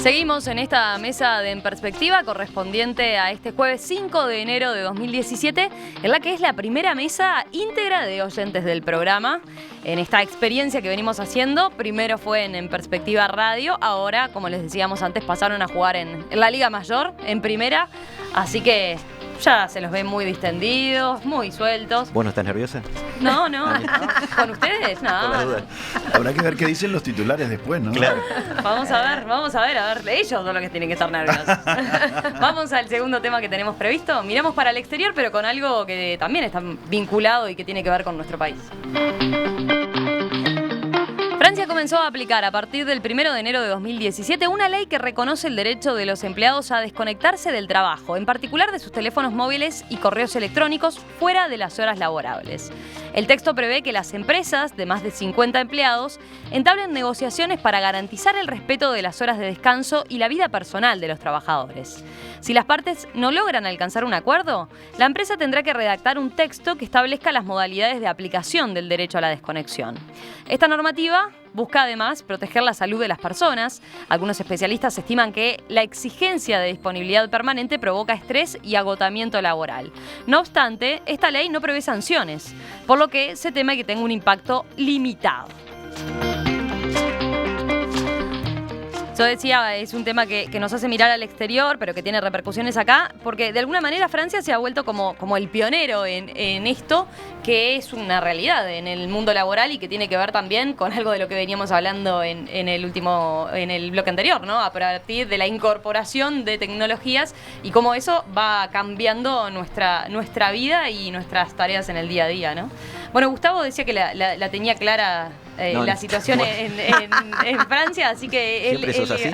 Seguimos en esta mesa de En Perspectiva correspondiente a este jueves 5 de enero de 2017, en la que es la primera mesa íntegra de oyentes del programa. En esta experiencia que venimos haciendo, primero fue en Perspectiva Radio, ahora, como les decíamos antes, pasaron a jugar en la Liga Mayor, en primera, así que ya se los ve muy distendidos, muy sueltos. ¿Vos no estás nerviosa? No. ¿Con ustedes? No. Por la duda. Habrá que ver qué dicen los titulares después, ¿no? Claro. Vamos a ver, ellos son los que tienen que estar nerviosos. Vamos al segundo tema que tenemos previsto. Miramos para el exterior, pero con algo que también está vinculado y que tiene que ver con nuestro país. Francia comenzó a aplicar a partir del 1 de enero de 2017 una ley que reconoce el derecho de los empleados a desconectarse del trabajo, en particular de sus teléfonos móviles y correos electrónicos, fuera de las horas laborables. El texto prevé que las empresas de más de 50 empleados entablen negociaciones para garantizar el respeto de las horas de descanso y la vida personal de los trabajadores. Si las partes no logran alcanzar un acuerdo, la empresa tendrá que redactar un texto que establezca las modalidades de aplicación del derecho a la desconexión. Esta normativa busca además proteger la salud de las personas. Algunos especialistas estiman que la exigencia de disponibilidad permanente provoca estrés y agotamiento laboral. No obstante, esta ley no prevé sanciones, por lo que se teme que tenga un impacto limitado. Yo decía, es un tema que nos hace mirar al exterior, pero que tiene repercusiones acá, porque de alguna manera Francia se ha vuelto como el pionero en esto, que es una realidad en el mundo laboral y que tiene que ver también con algo de lo que veníamos hablando en el bloque anterior, ¿no? A partir de la incorporación de tecnologías y cómo eso va cambiando nuestra vida y nuestras tareas en el día a día, ¿no? Bueno, Gustavo decía que la tenía clara la situación en Francia, así que él... ¿Siempre sos así?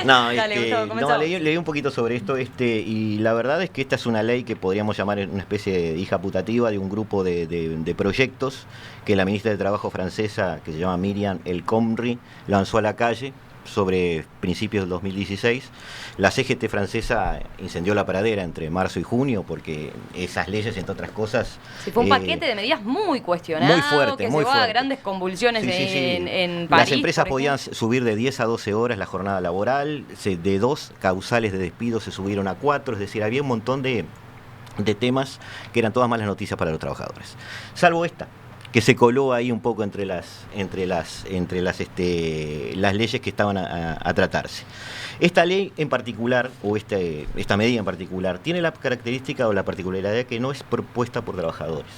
Dale, Gustavo, leí un poquito sobre esto y la verdad es que esta es una ley que podríamos llamar una especie de hija putativa de un grupo de proyectos que la ministra de Trabajo francesa, que se llama Myriam El Khomri, lanzó a la calle sobre principios del 2016. La CGT francesa incendió la pradera entre marzo y junio porque esas leyes, entre otras cosas... Sí, fue un paquete de medidas muy cuestionado, muy fuerte, que muy llevó a fuerte. grandes convulsiones en París. Las empresas podían subir de 10 a 12 horas la jornada laboral, de 2 causales de despido se subieron a 4, es decir, había un montón de temas que eran todas malas noticias para los trabajadores. Salvo esta, que se coló ahí un poco entre las leyes que estaban a tratarse. Esta ley en particular, o esta medida en particular, tiene la característica o la particularidad de que no es propuesta por trabajadores.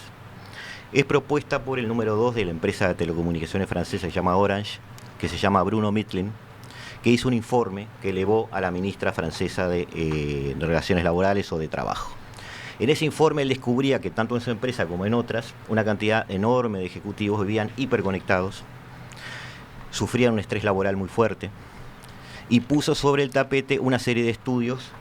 Es propuesta por el número 2 de la empresa de telecomunicaciones francesa que se llama Orange, que se llama Bruno Mitlin, que hizo un informe que elevó a la ministra francesa de Relaciones Laborales o de Trabajo. En ese informe él descubría que tanto en su empresa como en otras, una cantidad enorme de ejecutivos vivían hiperconectados, sufrían un estrés laboral muy fuerte, y puso sobre el tapete una serie de estudios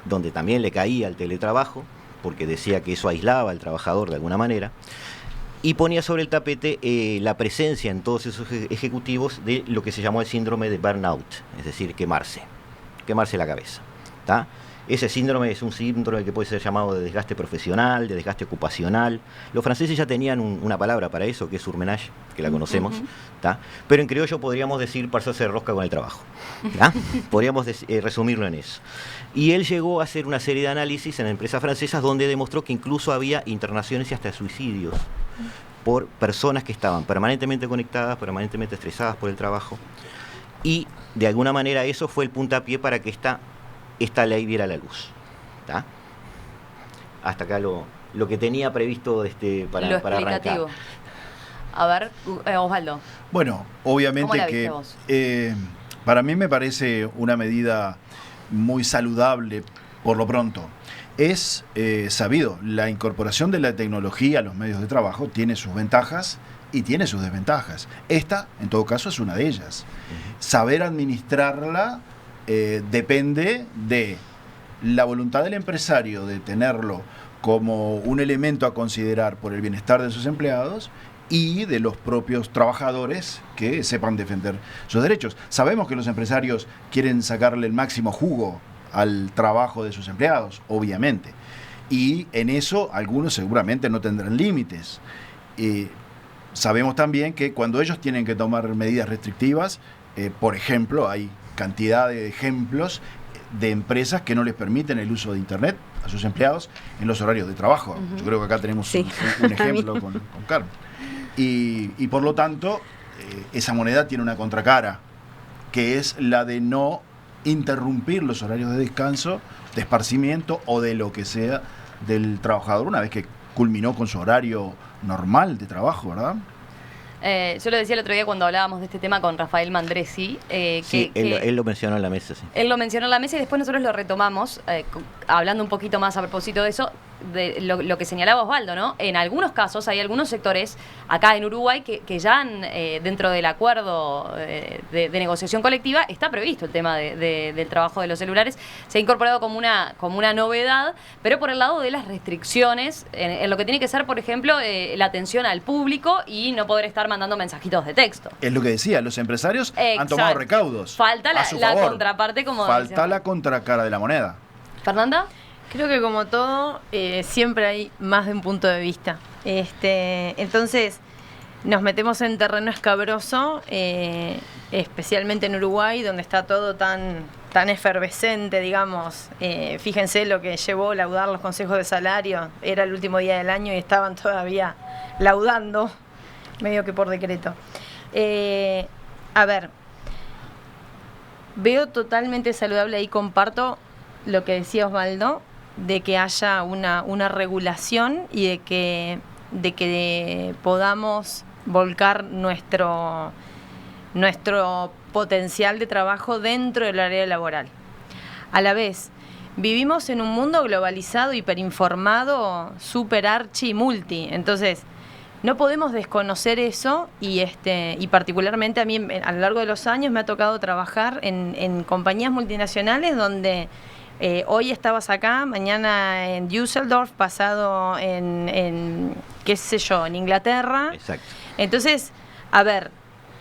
donde también le caía el teletrabajo, porque decía que eso aislaba al trabajador de alguna manera, y ponía sobre el tapete la presencia en todos esos ejecutivos de lo que se llamó el síndrome de burnout, es decir, quemarse la cabeza, ¿tá? Ese síndrome es un síndrome que puede ser llamado de desgaste profesional, de desgaste ocupacional. Los franceses ya tenían una palabra para eso, que es surmenage, que la conocemos, ¿tá? Pero en criollo podríamos decir pasarse de rosca con el trabajo, ¿tá? Podríamos resumirlo en eso. Y él llegó a hacer una serie de análisis en empresas francesas donde demostró que incluso había internaciones y hasta suicidios por personas que estaban permanentemente conectadas, permanentemente estresadas por el trabajo. Y de alguna manera eso fue el puntapié para que esta ley viera la luz, ¿tá? Hasta acá lo que tenía previsto para arrancar. A ver, Osvaldo. Bueno, obviamente ¿Cómo la que viste vos? Para mí me parece una medida muy saludable por lo pronto. Es sabido, la incorporación de la tecnología a los medios de trabajo tiene sus ventajas y tiene sus desventajas. Esta, en todo caso, es una de ellas. Saber administrarla depende de la voluntad del empresario de tenerlo como un elemento a considerar por el bienestar de sus empleados y de los propios trabajadores que sepan defender sus derechos. Sabemos que los empresarios quieren sacarle el máximo jugo al trabajo de sus empleados, obviamente, y en eso algunos seguramente no tendrán límites. Sabemos también que cuando ellos tienen que tomar medidas restrictivas, por ejemplo, hay cantidad de ejemplos de empresas que no les permiten el uso de Internet a sus empleados en los horarios de trabajo. Yo creo que acá tenemos un ejemplo con Carmen. Y por lo tanto, esa moneda tiene una contracara, que es la de no interrumpir los horarios de descanso, de esparcimiento o de lo que sea del trabajador una vez que culminó con su horario normal de trabajo, ¿verdad? Yo lo decía el otro día cuando hablábamos de este tema con Rafael Mandresi. Él lo mencionó en la mesa, sí. Él lo mencionó en la mesa y después nosotros lo retomamos, hablando un poquito más a propósito de eso, de lo que señalaba Osvaldo, ¿no? En algunos casos hay algunos sectores acá en Uruguay que ya han, dentro del acuerdo de negociación colectiva, está previsto el tema del trabajo de los celulares. Se ha incorporado como una novedad, pero por el lado de las restricciones, en lo que tiene que ser, por ejemplo, la atención al público y no poder estar mandando mensajitos de texto. Es lo que decía, los empresarios han tomado recaudos. Falta la contraparte, como falta la contracara de la moneda. ¿Fernanda? Creo que como todo, siempre hay más de un punto de vista. Entonces, nos metemos en terreno escabroso, especialmente en Uruguay, donde está todo tan efervescente, digamos. Fíjense lo que llevó laudar los consejos de salario. Era el último día del año y estaban todavía laudando, medio que por decreto. A ver, veo totalmente saludable, ahí comparto lo que decía Osvaldo, de que haya una regulación y de que podamos volcar nuestro potencial de trabajo dentro del área laboral. A la vez, vivimos en un mundo globalizado, hiperinformado, super archi multi. Entonces, no podemos desconocer eso y particularmente a mí a lo largo de los años me ha tocado trabajar en compañías multinacionales donde hoy estabas acá, mañana en Düsseldorf, pasado en qué sé yo, en Inglaterra. Exacto. Entonces, a ver,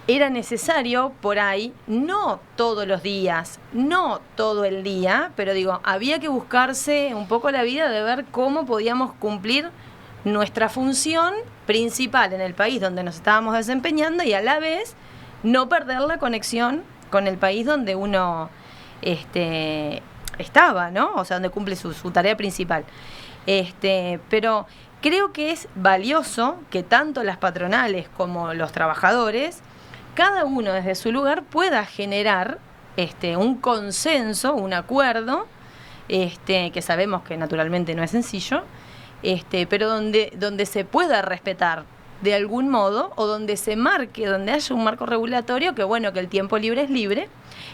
era necesario por ahí, no todos los días, no todo el día, pero digo, había que buscarse un poco la vida de ver cómo podíamos cumplir nuestra función principal en el país donde nos estábamos desempeñando y a la vez no perder la conexión con el país donde uno estaba, ¿no? O sea, donde cumple su tarea principal. Pero creo que es valioso que tanto las patronales como los trabajadores, cada uno desde su lugar pueda generar un consenso, un acuerdo, que sabemos que naturalmente no es sencillo, pero donde se pueda respetar de algún modo o donde se marque, donde haya un marco regulatorio que bueno, que el tiempo libre es libre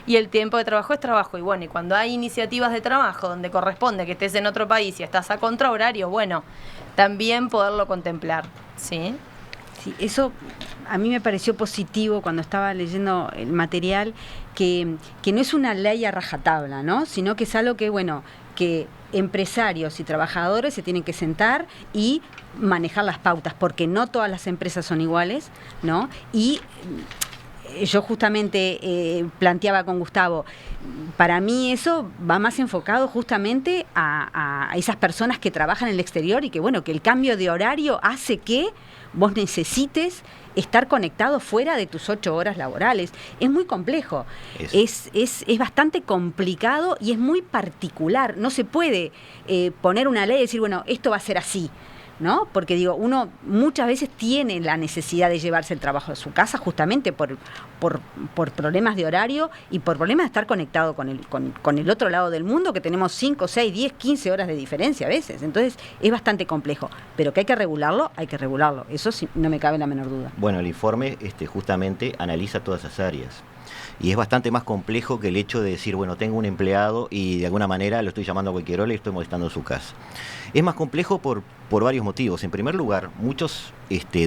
y el tiempo de trabajo es trabajo. Y bueno, y cuando hay iniciativas de trabajo donde corresponde que estés en otro país y estás a contrahorario, bueno, también poderlo contemplar, ¿sí? Sí, eso a mí me pareció positivo cuando estaba leyendo el material, que no es una ley a rajatabla, ¿no? Sino que es algo que, bueno, que empresarios y trabajadores se tienen que sentar y manejar las pautas, porque no todas las empresas son iguales, ¿no? Y yo justamente planteaba con Gustavo, para mí eso va más enfocado justamente a esas personas que trabajan en el exterior y que, bueno, que el cambio de horario hace que vos necesites estar conectado fuera de tus 8 horas laborales. Es muy complejo, es bastante complicado y es muy particular. No se puede poner una ley y decir, bueno, esto va a ser así, ¿no? Porque digo, uno muchas veces tiene la necesidad de llevarse el trabajo a su casa justamente por problemas de horario y por problemas de estar conectado con el otro lado del mundo, que tenemos 5, 6, 10, 15 horas de diferencia a veces. Entonces es bastante complejo, pero que hay que regularlo, eso sí, no me cabe la menor duda. Bueno, el informe justamente analiza todas esas áreas. Y es bastante más complejo que el hecho de decir, bueno, tengo un empleado y de alguna manera lo estoy llamando a cualquier hora y estoy molestando en su casa. Es más complejo por varios motivos. En primer lugar, muchos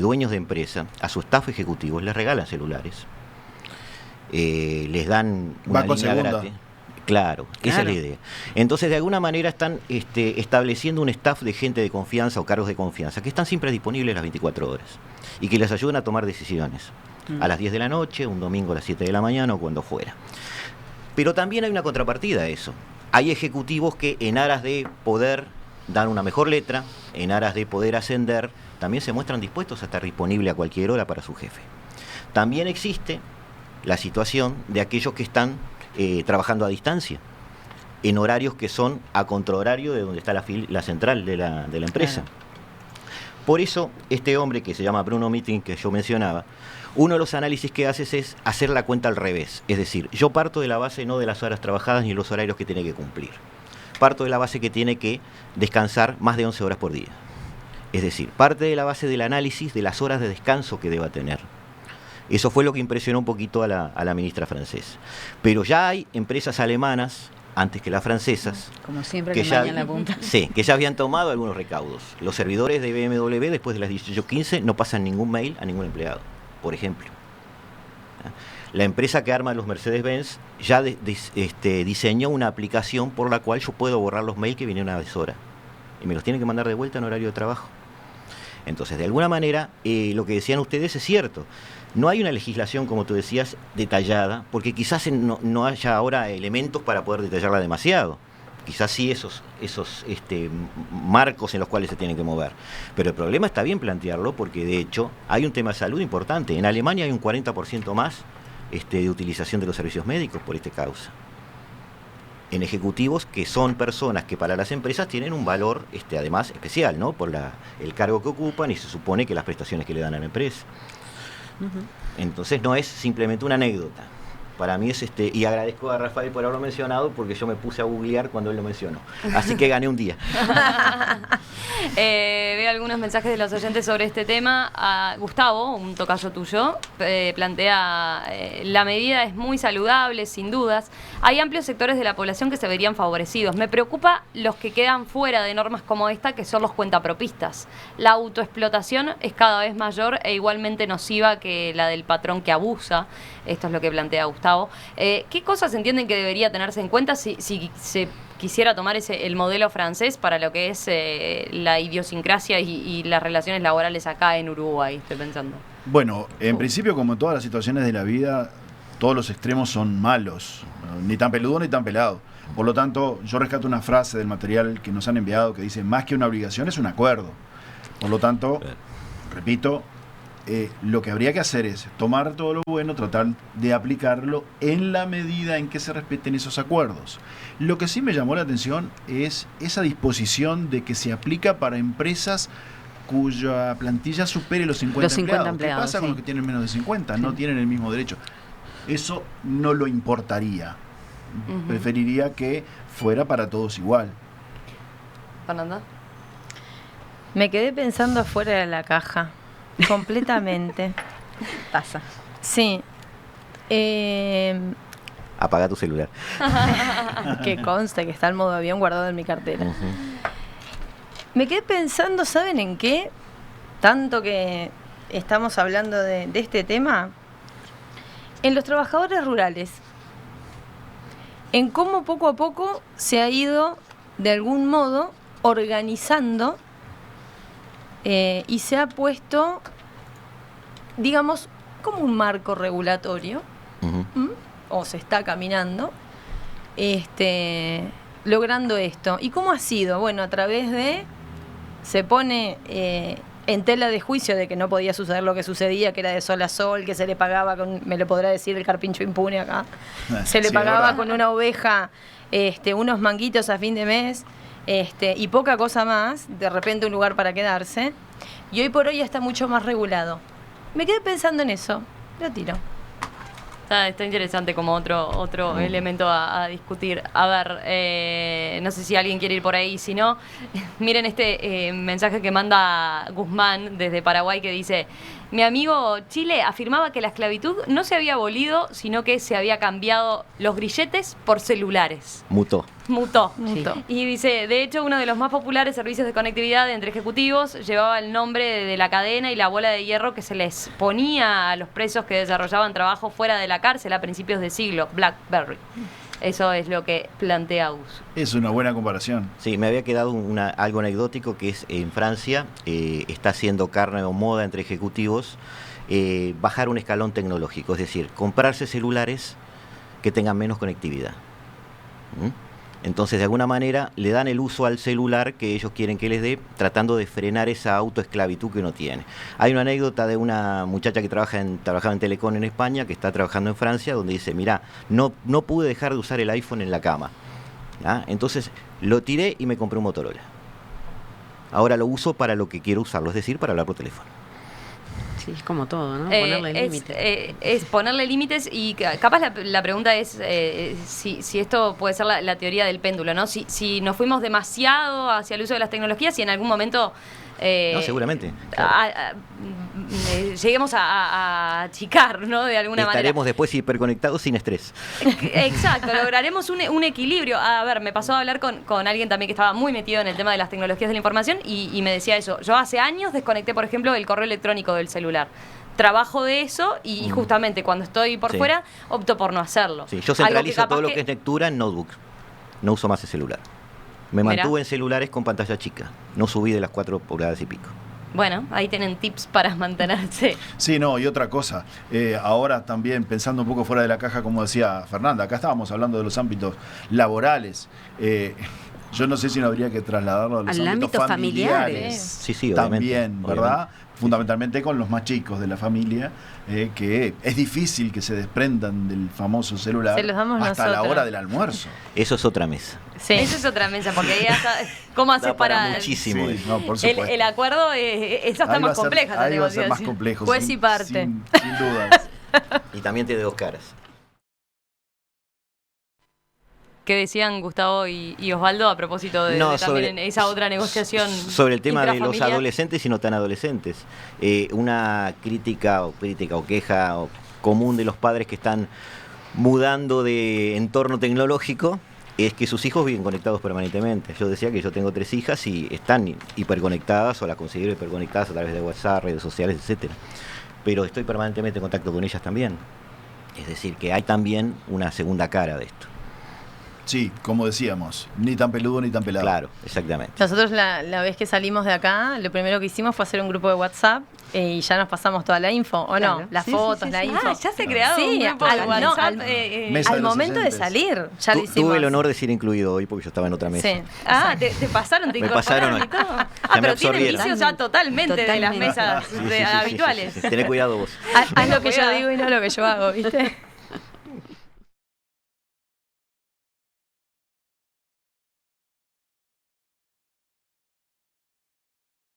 dueños de empresa a su staff ejecutivo les regalan celulares. Les dan una línea gratis. Claro, esa es la idea. Entonces, de alguna manera están estableciendo un staff de gente de confianza o cargos de confianza que están siempre disponibles las 24 horas y que les ayudan a tomar decisiones. A las 10 de la noche, un domingo a las 7 de la mañana o cuando fuera. Pero también hay una contrapartida a eso. Hay ejecutivos que en aras de poder dar una mejor letra, en aras de poder ascender, también se muestran dispuestos a estar disponible a cualquier hora para su jefe. También existe la situación de aquellos que están trabajando a distancia, en horarios que son a contrahorario de donde está la central de la empresa. Claro. Por eso, este hombre que se llama Bruno Meeting, que yo mencionaba, uno de los análisis que haces es hacer la cuenta al revés. Es decir, yo parto de la base no de las horas trabajadas ni los horarios que tiene que cumplir. Parto de la base que tiene que descansar más de 11 horas por día. Es decir, parte de la base del análisis de las horas de descanso que deba tener. Eso fue lo que impresionó un poquito a la ministra francesa. Pero ya hay empresas alemanas, antes que las francesas, Como siempre, que le ya, mañan la punta. sí, que ya habían tomado algunos recaudos. Los servidores de BMW, después de las 18:15, no pasan ningún mail a ningún empleado, por ejemplo. La empresa que arma los Mercedes-Benz ya diseñó una aplicación por la cual yo puedo borrar los mails que vinieron a deshora y me los tienen que mandar de vuelta en horario de trabajo. Entonces, de alguna manera, lo que decían ustedes es cierto. No hay una legislación, como tú decías, detallada, porque quizás no haya ahora elementos para poder detallarla demasiado. Quizás sí esos marcos en los cuales se tienen que mover. Pero el problema está bien plantearlo porque, de hecho, hay un tema de salud importante. En Alemania hay un 40% más de utilización de los servicios médicos por esta causa. En ejecutivos que son personas que para las empresas tienen un valor además especial, ¿no? Por el cargo que ocupan y se supone que las prestaciones que le dan a la empresa. Entonces no es simplemente una anécdota. Para mí es y agradezco a Rafael por haberlo mencionado porque yo me puse a googlear cuando él lo mencionó. Así que gané un día. Veo algunos mensajes de los oyentes sobre este tema. Gustavo, un tocayo tuyo, plantea la medida es muy saludable, sin dudas. Hay amplios sectores de la población que se verían favorecidos. Me preocupa los que quedan fuera de normas como esta, que son los cuentapropistas. La autoexplotación es cada vez mayor e igualmente nociva que la del patrón que abusa. Esto es lo que plantea Gustavo. ¿Qué cosas entienden que debería tenerse en cuenta si se quisiera tomar el modelo francés para lo que es la idiosincrasia y las relaciones laborales acá en Uruguay? Estoy pensando. Bueno, en principio, como en todas las situaciones de la vida, todos los extremos son malos, ni tan peludo ni tan pelado. Por lo tanto, yo rescato una frase del material que nos han enviado que dice: más que una obligación es un acuerdo. Por lo tanto, repito, lo que habría que hacer es tomar todo lo bueno, tratar de aplicarlo en la medida en que se respeten esos acuerdos. Lo que sí me llamó la atención es esa disposición de que se aplica para empresas cuya plantilla supere los 50 empleados. ¿Qué pasa con los que tienen menos de 50? No tienen el mismo derecho. Eso no lo importaría. Preferiría que fuera para todos igual. Fernanda. Me quedé pensando afuera de la caja. Completamente. Pasa. Sí. Apaga tu celular. Que consta que está el modo avión guardado en mi cartera. Me quedé pensando, ¿saben en qué? Tanto que estamos hablando de este tema. En los trabajadores rurales. En cómo poco a poco se ha ido, de algún modo, organizando y se ha puesto, digamos, como un marco regulatorio, o se está caminando, logrando esto. ¿Y cómo ha sido? Bueno, a través de, se pone en tela de juicio de que no podía suceder lo que sucedía, que era de sol a sol, que se le pagaba, me lo podrá decir el carpincho impune acá, se le pagaba con una oveja unos manguitos a fin de mes, y poca cosa más, de repente un lugar para quedarse, y hoy por hoy está mucho más regulado. Me quedé pensando en eso, lo tiro. Está interesante como otro elemento a discutir. A ver, no sé si alguien quiere ir por ahí, si no, miren este mensaje que manda Guzmán desde Paraguay que dice: mi amigo Chile afirmaba que la esclavitud no se había abolido, sino que se había cambiado los grilletes por celulares. Mutó. Sí. Y dice, de hecho, uno de los más populares servicios de conectividad entre ejecutivos llevaba el nombre de la cadena y la bola de hierro que se les ponía a los presos que desarrollaban trabajo fuera de la cárcel a principios de siglo, BlackBerry. Eso es lo que plantea Gus. Es una buena comparación. Sí, me había quedado algo anecdótico, que es en Francia, está haciendo carne o moda entre ejecutivos, bajar un escalón tecnológico, es decir, comprarse celulares que tengan menos conectividad. Entonces, de alguna manera, le dan el uso al celular que ellos quieren que les dé, tratando de frenar esa autoesclavitud que uno tiene. Hay una anécdota de una muchacha que trabajaba en Telecom en España, que está trabajando en Francia, donde dice, mirá, no pude dejar de usar el iPhone en la cama. ¿Ah? Entonces, lo tiré y me compré un Motorola. Ahora lo uso para lo que quiero usarlo, es decir, para hablar por teléfono. Sí, es como todo, ¿no? Ponerle límites. Es ponerle límites y capaz la pregunta es si esto puede ser la teoría del péndulo, ¿no? Si nos fuimos demasiado hacia el uso de las tecnologías y en algún momento... no, seguramente. Claro. Lleguemos a achicar, ¿no? De alguna manera. Estaremos después hiperconectados sin estrés. Exacto, lograremos un equilibrio. A ver, me pasó a hablar con alguien también que estaba muy metido en el tema de las tecnologías de la información y me decía eso. Yo hace años desconecté, por ejemplo, el correo electrónico del celular. Trabajo de eso y justamente cuando estoy por fuera opto por no hacerlo. Sí, yo centralizo todo lo que es lectura en notebook. No uso más el celular. Me mantuve en celulares con pantalla chica. No subí de las 4 pulgadas y pico. Bueno, ahí tienen tips para mantenerse. Sí, no, y otra cosa. Ahora también, pensando un poco fuera de la caja, como decía Fernanda, acá estábamos hablando de los ámbitos laborales. Yo no sé si no habría que trasladarlo a los ámbitos familiares. Sí, también, ¿verdad? Obviamente. Fundamentalmente con los más chicos de la familia, que es difícil que se desprendan del famoso celular Se los damos hasta la nosotros. hora del almuerzo. Eso es otra mesa. Sí. Eso es otra mesa, porque ahí hasta, ¿cómo haces Da para para...? muchísimo. Sí, no, por supuesto. El acuerdo es hasta Ahí va más a ser- compleja esta ahí va a ser más negociación. complejo. Juez y parte. Sin dudas. Y también tiene dos caras. ¿Qué decían Gustavo y Osvaldo a propósito de también esa otra negociación? Sobre el tema de los intrafamiliar? adolescentes y no tan adolescentes. Una crítica o queja común de los padres que están mudando de entorno tecnológico es que sus hijos viven conectados permanentemente. Yo decía que yo tengo 3 hijas y están hiperconectadas o las considero hiperconectadas a través de WhatsApp, redes sociales, etcétera. Pero estoy permanentemente en contacto con ellas también. Es decir, que hay también una segunda cara de esto. Sí, como decíamos, ni tan peludo ni tan pelado. Claro, exactamente. Nosotros la vez que salimos de acá, lo primero que hicimos fue hacer un grupo de WhatsApp y ya nos pasamos toda la info, ¿o Claro. no? Las Sí, fotos, sí, sí, la sí. info. Ah, ya se ha creado Sí, un grupo de al- WhatsApp. no, al- Mesa de Al los momento de 60. salir, ya lo hicimos. Tuve el honor de ser incluido hoy porque yo estaba en otra mesa. Sí. Te pasaron, te Me incorporaron pasaron y todo. me Pero tienen absorbieron. vicios ya totalmente de las Totalmente. mesas Sí, habituales. sí. Tené cuidado vos. Haz lo que yo digo y no lo que yo hago, ¿viste?